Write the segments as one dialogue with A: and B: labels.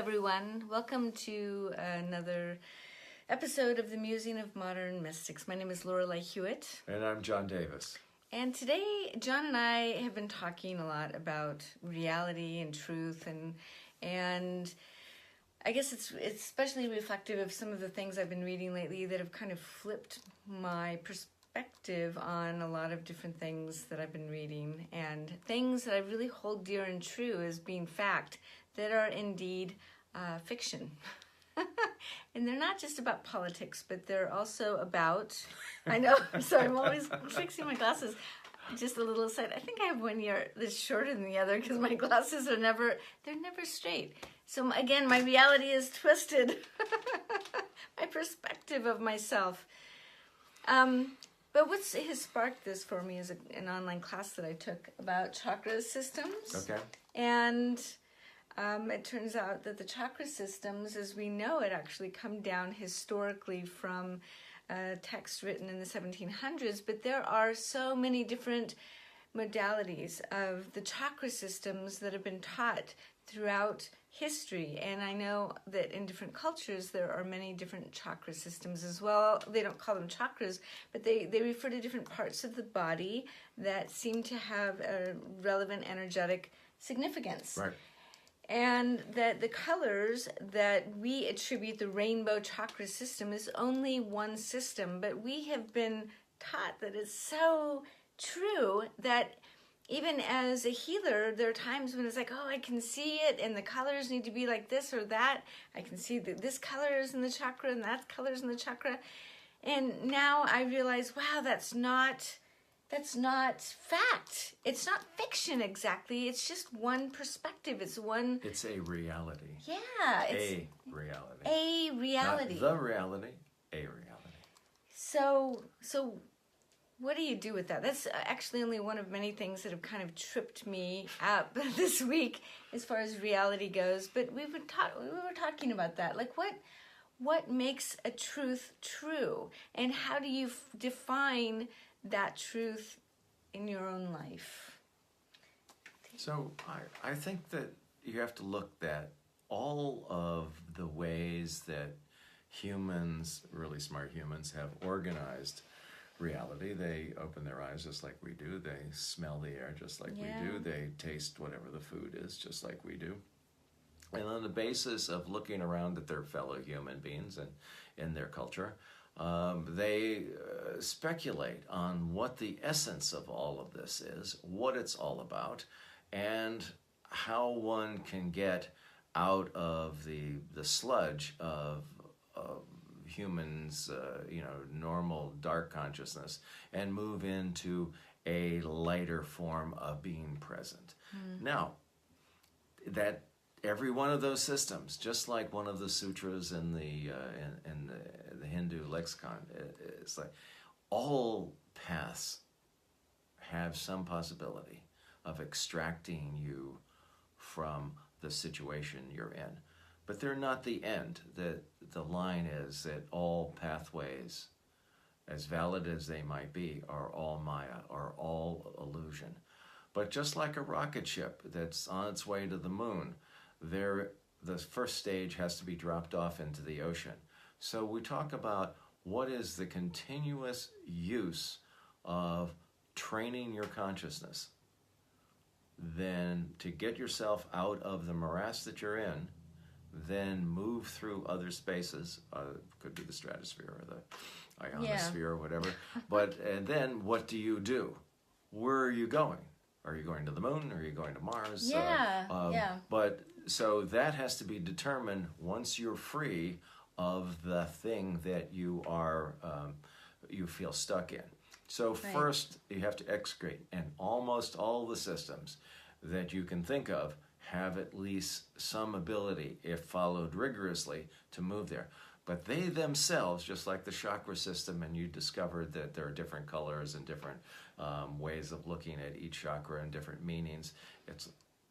A: everyone. Welcome to another episode of the Musing of Modern Mystics. My name is Lorelei Hewitt.
B: And I'm John Davis.
A: And today, John and I have been talking a lot about reality and truth, and I guess it's especially reflective of some of the things I've been reading lately that have kind of flipped my perspective on a lot of different things that I've been reading, and things that I really hold dear and true as being fact that are indeed fiction. And they're not just about politics, but they're also about, I know, so I'm always fixing my glasses. Just a little aside, I think I have one ear that's shorter than the other because my glasses are never straight. So again, my reality is twisted. My perspective of myself. But what has sparked this for me is an online class that I took about chakra systems.
B: Okay.
A: And it turns out that the chakra systems, as we know it, actually come down historically from text written in the 1700s, but there are so many different modalities of the chakra systems that have been taught throughout history. And I know that in different cultures there are many different chakra systems as well. They don't call them chakras, but they refer to different parts of the body that seem to have a relevant energetic significance.
B: Right.
A: And that the colors that we attribute the rainbow chakra system is only one system, but we have been taught that it's so true that even as a healer, there are times when it's like, oh, I can see it, and the colors need to be like this or that. I can see that this color is in the chakra, and that color is in the chakra. And now I realize, wow, that's not fact. It's not fiction exactly. It's just one perspective. It's
B: a reality.
A: Yeah.
B: It's a reality.
A: A reality.
B: Not the reality, a reality.
A: So what do you do with that? That's actually only one of many things that have kind of tripped me up this week as far as reality goes. But we were talking about that. Like what makes a truth true? And how do you define that truth in your own life?
B: So I think that you have to look at all of the ways that humans, really smart humans, have organized reality. They open their eyes just like we do. They smell the air just like we do. They taste whatever the food is just like we do. And on the basis of looking around at their fellow human beings and in their culture, they speculate on what the essence of all of this is, what it's all about, and how one can get out of the sludge of humans, normal dark consciousness, and move into a lighter form of being present. Now, that every one of those systems, just like one of the sutras in the Hindu lexicon, it's like all paths have some possibility of extracting you from the situation you're in. But they're not the end. The line is that all pathways, as valid as they might be, are all Maya, are all illusion. But just like a rocket ship that's on its way to the moon, the first stage has to be dropped off into the ocean. So we talk about what is the continuous use of training your consciousness. Then to get yourself out of the morass that you're in, then move through other spaces, could be the stratosphere or the ionosphere or whatever. And then what do you do? Where are you going? Are you going to the moon? Are you going to Mars? But so that has to be determined once you're free of the thing that you are, you feel stuck in. So first you have to excrete, and almost all the systems that you can think of have at least some ability, if followed rigorously, to move there. But they themselves, just like the chakra system, and you discovered that there are different colors and different ways of looking at each chakra and different meanings.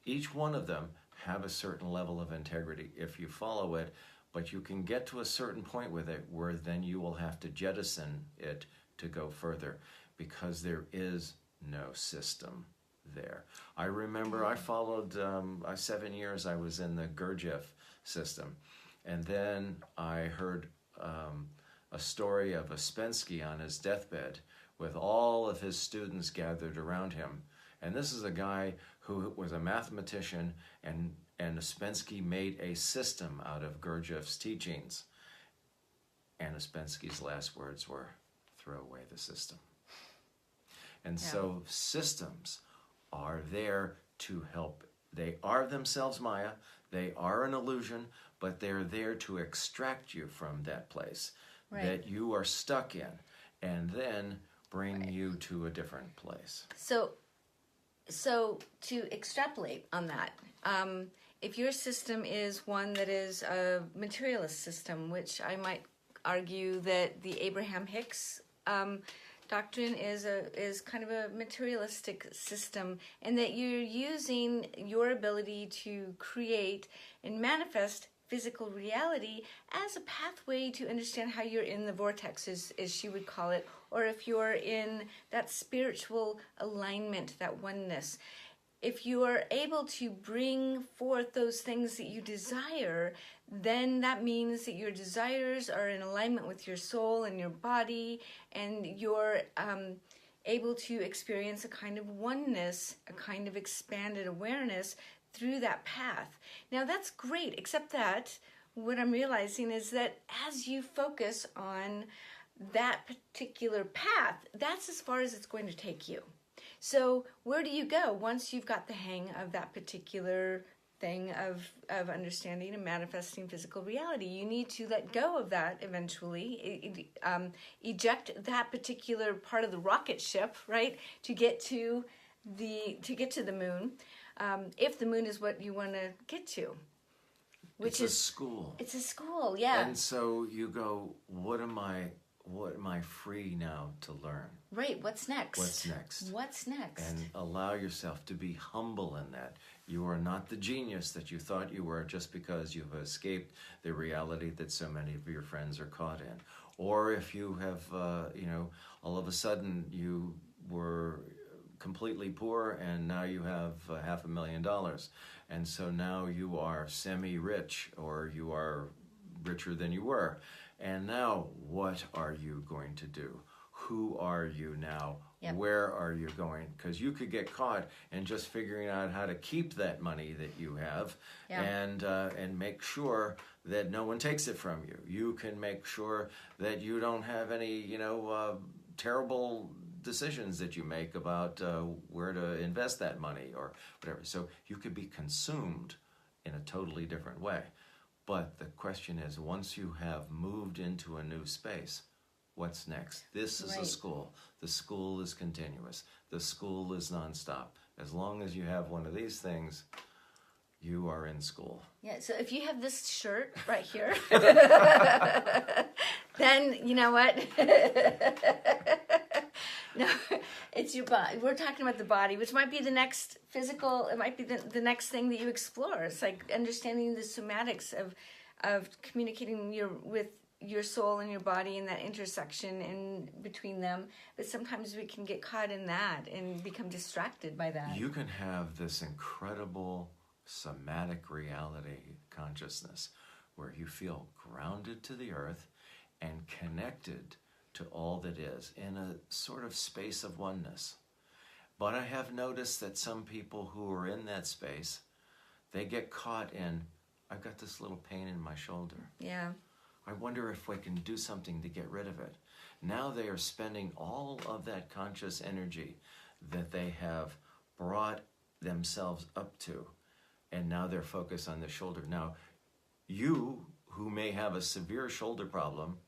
B: Each one of them have a certain level of integrity if you follow it, but you can get to a certain point with it where then you will have to jettison it to go further, because there is no system there. I remember I followed 7 years I was in the Gurdjieff system, and then I heard a story of Ouspensky on his deathbed with all of his students gathered around him. And this is a guy who was a mathematician, and Ouspensky made a system out of Gurdjieff's teachings. And Ouspensky's last words were, throw away the system. And so systems are there to help. They are themselves Maya. They are an illusion, but they're there to extract you from that place that you are stuck in, and then bring you to a different place.
A: So to extrapolate on that, if your system is one that is a materialist system, which I might argue that the Abraham Hicks doctrine is kind of a materialistic system, and that you're using your ability to create and manifest physical reality as a pathway to understand how you're in the vortex, as she would call it, or if you're in that spiritual alignment, that oneness. If you are able to bring forth those things that you desire, then that means that your desires are in alignment with your soul and your body, and you're able to experience a kind of oneness, a kind of expanded awareness through that path. Now that's great, except that what I'm realizing is that as you focus on that particular path, that's as far as it's going to take you. So where do you go once you've got the hang of that particular thing of understanding and manifesting physical reality? You need to let go of that eventually, eject that particular part of the rocket ship, right, to get to the moon, if the moon is what you want to get to. Which
B: is a school.
A: It's a school, yeah.
B: And so you go, what am I free now to learn?
A: Right, what's next?
B: What's next? And allow yourself to be humble in that. You are not the genius that you thought you were just because you've escaped the reality that so many of your friends are caught in. Or if you have, all of a sudden you were completely poor and now you have $500,000. And so now you are semi-rich, or you are richer than you were. And now, what are you going to do? Who are you now? Yep. Where are you going? Because you could get caught in just figuring out how to keep that money that you have, and make sure that no one takes it from you. You can make sure that you don't have any, terrible decisions that you make about where to invest that money or whatever. So you could be consumed in a totally different way. But the question is, once you have moved into a new space, what's next? This is a school. The school is continuous. The school is nonstop. As long as you have one of these things, you are in school.
A: Yeah, so if you have this shirt right here, then you know what? No, it's your body. We're talking about the body, which might be the next physical, it might be the next thing that you explore. It's like understanding the somatics of communicating with your soul and your body and that intersection in between them. But sometimes we can get caught in that and become distracted by that.
B: You can have this incredible somatic reality consciousness where you feel grounded to the earth and connected to all that is in a sort of space of oneness. But I have noticed that some people who are in that space, they get caught in, I've got this little pain in my shoulder.
A: Yeah.
B: I wonder if we can do something to get rid of it. Now they are spending all of that conscious energy that they have brought themselves up to, and now they're focused on the shoulder. Now, you who may have a severe shoulder problem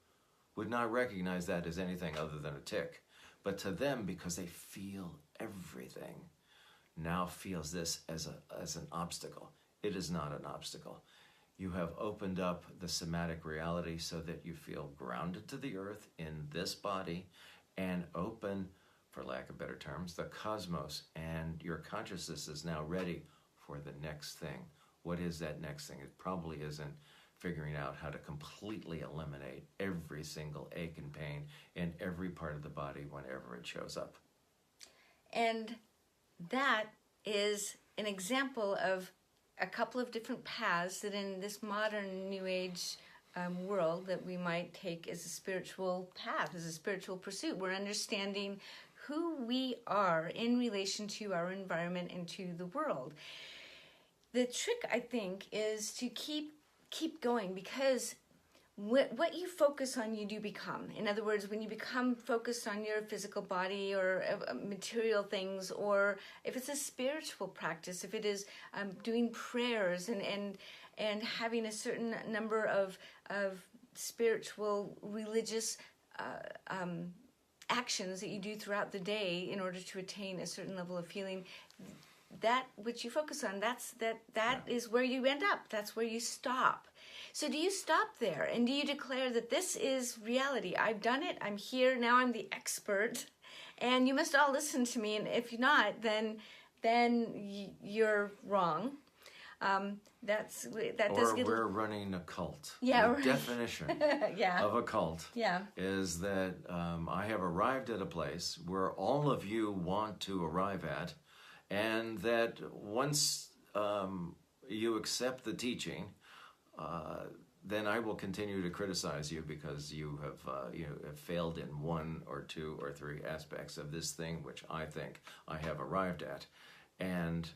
B: would not recognize that as anything other than a tick. But to them, because they feel everything, now feels this as an obstacle. It is not an obstacle. You have opened up the somatic reality so that you feel grounded to the earth in this body, and open, for lack of better terms, the cosmos, and your consciousness is now ready for the next thing. What is that next thing? It probably isn't figuring out how to completely eliminate every single ache and pain in every part of the body whenever it shows up.
A: And that is an example of a couple of different paths that in this modern New Age world that we might take as a spiritual path, as a spiritual pursuit. We're understanding who we are in relation to our environment and to the world. The trick, I think, is to keep going, because what you focus on, you do become. In other words, when you become focused on your physical body or material things, or if it's a spiritual practice, if it is doing prayers and having a certain number of spiritual, religious actions that you do throughout the day in order to attain a certain level of feeling, that which you focus on, that is where you end up. That's where you stop. So do you stop there, and do you declare that this is reality? I've done it. I'm here now. I'm the expert, and you must all listen to me. And if you're not, then you're wrong.
B: We're running a cult.
A: Yeah.
B: The definition of a cult is that I have arrived at a place where all of you want to arrive at, and that once you accept the teaching, then I will continue to criticize you because you have failed in one or two or three aspects of this thing which I think I have arrived at, and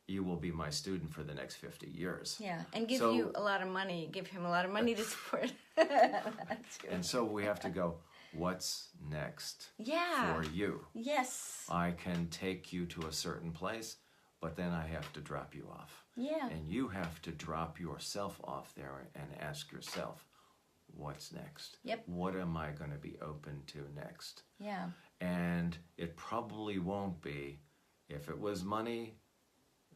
B: you will be my student for the next 50 years.
A: Yeah, and give you a lot of money. Give him a lot of money to support. That's good.
B: And so we have to go, what's next for you?
A: Yes.
B: I can take you to a certain place, but then I have to drop you off.
A: Yeah.
B: And you have to drop yourself off there and ask yourself, what's next?
A: Yep.
B: What am I going to be open to next?
A: Yeah.
B: And it probably won't be, if it was money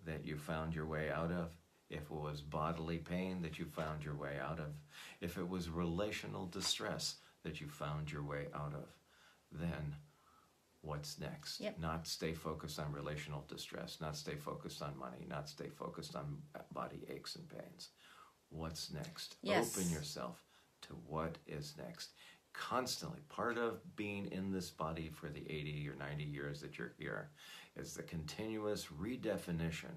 B: that you found your way out of, if it was bodily pain that you found your way out of, if it was relational distress that you found your way out of, then what's next?
A: Yep.
B: Not stay focused on relational distress, not stay focused on money, not stay focused on body aches and pains. What's next?
A: Yes.
B: Open yourself to what is next. Constantly, part of being in this body for the 80 or 90 years that you're here is the continuous redefinition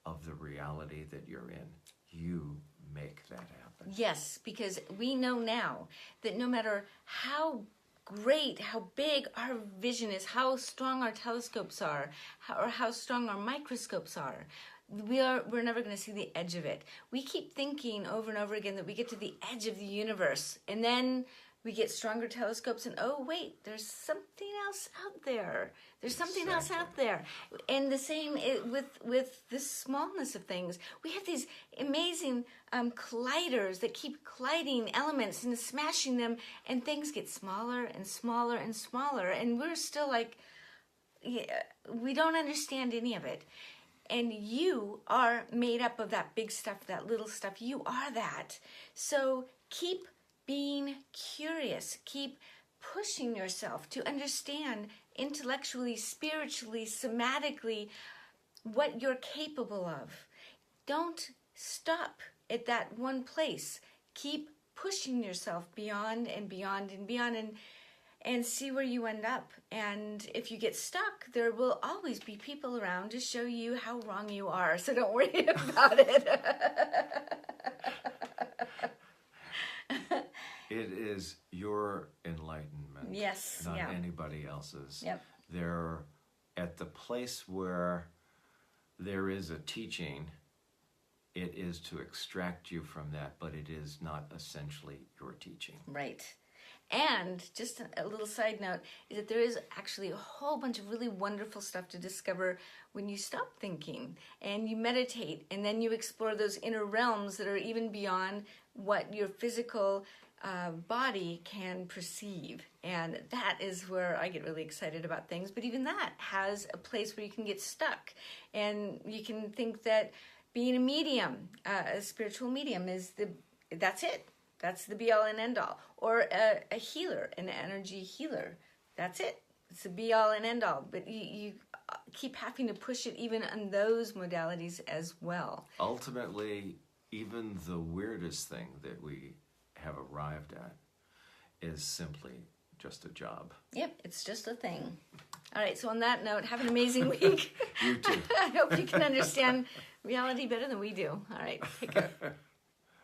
B: of the reality that you're in. You make that happen.
A: Yes, because we know now that no matter how great, how big our vision is, how strong our telescopes are, or how strong our microscopes are, we're never going to see the edge of it. We keep thinking over and over again that we get to the edge of the universe, and then we get stronger telescopes, and oh wait, there's something else out there. There's something else out there. And the same with the smallness of things. We have these amazing colliders that keep colliding elements and smashing them, and things get smaller and smaller and smaller, and we're still like, we don't understand any of it. And you are made up of that big stuff, that little stuff. You are that. So keep being curious. Keep pushing yourself to understand intellectually, spiritually, somatically what you're capable of. Don't stop at that one place. Keep pushing yourself beyond and beyond and beyond, and see where you end up. And if you get stuck, there will always be people around to show you how wrong you are. So don't worry about it.
B: It is your enlightenment,
A: yes,
B: not anybody else's.
A: Yep.
B: They're at the place where there is a teaching. It is to extract you from that, but it is not essentially your teaching.
A: Right. And just a little side note is that there is actually a whole bunch of really wonderful stuff to discover when you stop thinking and you meditate, and then you explore those inner realms that are even beyond what your physical body can perceive. And that is where I get really excited about things. But even that has a place where you can get stuck, and you can think that being a medium, a spiritual medium, that's it. That's the be all and end all. Or a healer, an energy healer. That's it. It's the be all and end all. But you keep having to push it even on those modalities as well.
B: Ultimately, even the weirdest thing that we have arrived at is simply just a job.
A: Yep, it's just a thing. All right, so on that note, have an amazing week.
B: You too.
A: I hope you can understand reality better than we do. All right, take care.